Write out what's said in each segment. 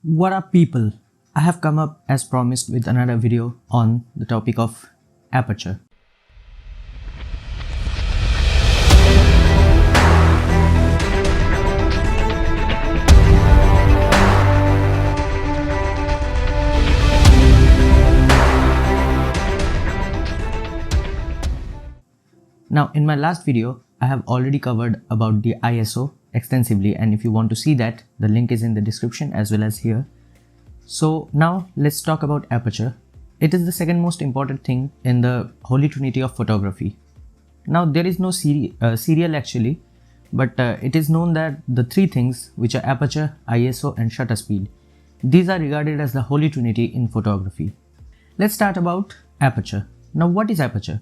What up people? I have come up as promised with another video on the topic of aperture. Now in my last video, I have already covered about the ISO extensively, and if you want to see that, the link is in the description as well as here. So now let's talk about aperture. It is the second most important thing in the holy trinity of photography. Now there is no serial actually, but it is known that the three things, which are aperture, ISO and shutter speed, these are regarded as the holy trinity in photography. Let's start about aperture. Now what is aperture?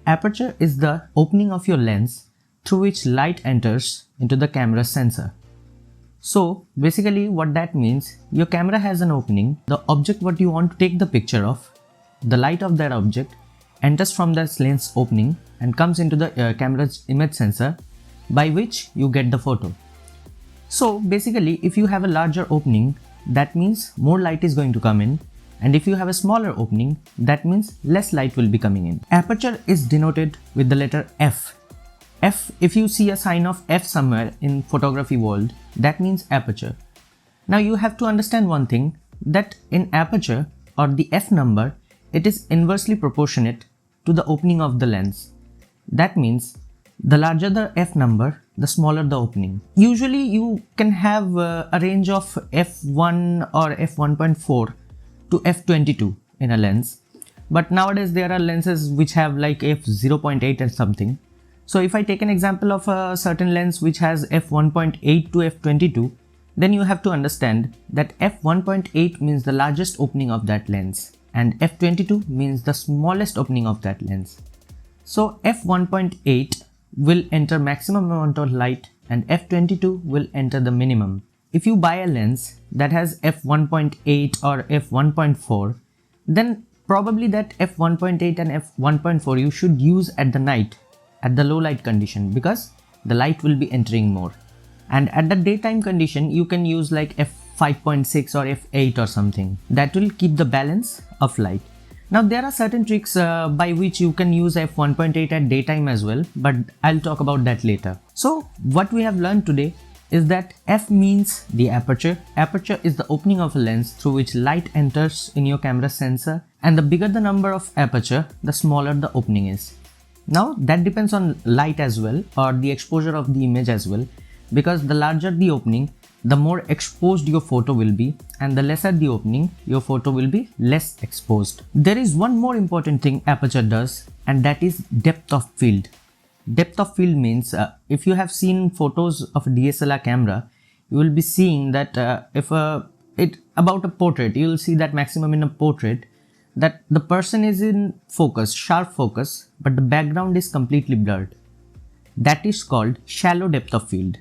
Aperture is the opening of your lens through which light enters into the camera's sensor. So basically what that means, your camera has an opening, the object what you want to take the picture of, the light of that object enters from the lens opening and comes into the camera's image sensor, by which you get the photo. So basically if you have a larger opening, that means more light is going to come in, and if you have a smaller opening, that means less light will be coming in. Aperture is denoted with the letter F. F, if you see a sign of F somewhere in photography world, that means aperture. Now you have to understand one thing, that in aperture or the F number, it is inversely proportionate to the opening of the lens. That means the larger the F number, the smaller the opening. Usually you can have a range of f1 or f1.4 to f22 in a lens, but nowadays there are lenses which have like f0.8 and something. So if I take an example of a certain lens which has f1.8 to f22, then you have to understand that f1.8 means the largest opening of that lens and f22 means the smallest opening of that lens. So f1.8 will enter maximum amount of light and f22 will enter the minimum. If you buy a lens that has f1.8 or f1.4, then probably that f1.8 and f1.4 you should use at the night, at the low light condition, because the light will be entering more. And at the daytime condition, you can use like f5.6 or f8 or something. That will keep the balance of light. Now there are certain tricks by which you can use f1.8 at daytime as well, but I'll talk about that later. So what we have learned today is that F means the aperture. Aperture is the opening of a lens through which light enters in your camera sensor, and the bigger the number of aperture, the smaller the opening is. Now that depends on light as well, or the exposure of the image as well, because the larger the opening, the more exposed your photo will be, and the lesser the opening, your photo will be less exposed. There is one more important thing aperture does, and that is depth of field. Depth of field means if you have seen photos of a DSLR camera, you will be seeing that about a portrait, you will see that maximum in a portrait that the person is in focus, sharp focus, but the background is completely blurred. That is called shallow depth of field.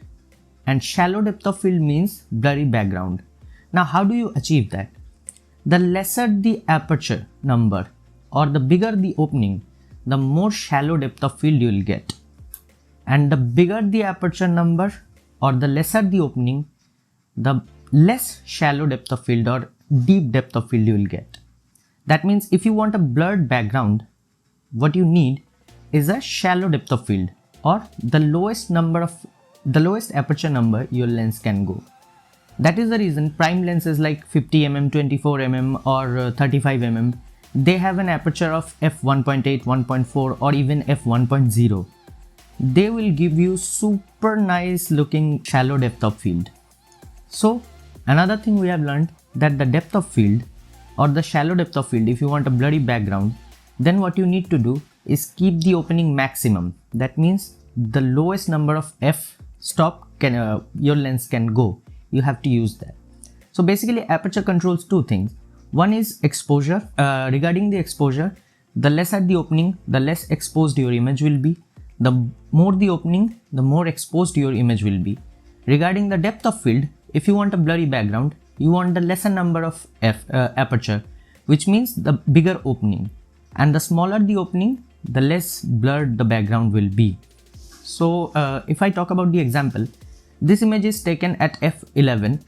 And shallow depth of field means blurry background. Now how do you achieve that? The lesser the aperture number or the bigger the opening, the more shallow depth of field you will get. And the bigger the aperture number or the lesser the opening, the less shallow depth of field or deep depth of field you will get. That means if you want a blurred background, what you need is a shallow depth of field, or the lowest aperture number your lens can go. That is the reason prime lenses like 50mm, 24mm or 35mm, they have an aperture of f1.8, 1.4 or even f1.0. They will give you super nice looking shallow depth of field. So another thing we have learned, that the depth of field or the shallow depth of field, if you want a blurry background, then what you need to do is keep the opening maximum. That means the lowest number of f-stop your lens can go. You have to use that. So basically aperture controls two things. One is exposure. Regarding the exposure, the lesser the opening, the less exposed your image will be. The more the opening, the more exposed your image will be. Regarding the depth of field, if you want a blurry background, you want the lesser number of aperture, which means the bigger opening, and the smaller the opening, the less blurred the background will be. So if I talk about the example, this image is taken at f11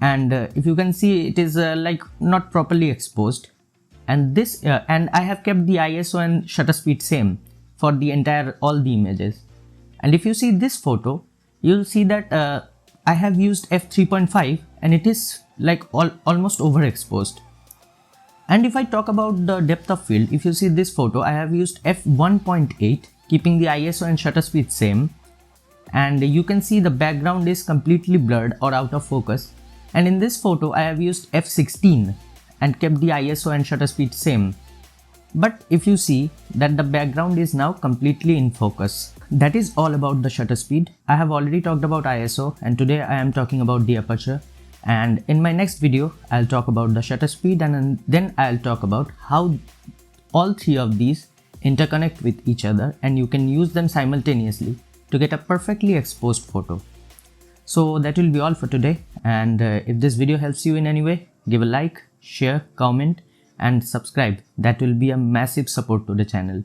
and if you can see, it is like not properly exposed. And this and I have kept the ISO and shutter speed same for the entire all the images. And if you see this photo, you'll see that I have used f3.5 and it is like almost overexposed. And if I talk about the depth of field, if you see this photo, I have used f1.8, keeping the ISO and shutter speed same. And you can see the background is completely blurred or out of focus. And in this photo, I have used f16 and kept the ISO and shutter speed same. But if you see that the background is now completely in focus. That is all about the shutter speed. I have already talked about ISO, and today I am talking about the aperture. And in my next video, I'll talk about the shutter speed, and then I'll talk about how all three of these interconnect with each other and you can use them simultaneously to get a perfectly exposed photo. So that will be all for today, and if this video helps you in any way, give a like, share, comment and subscribe. That will be a massive support to the channel.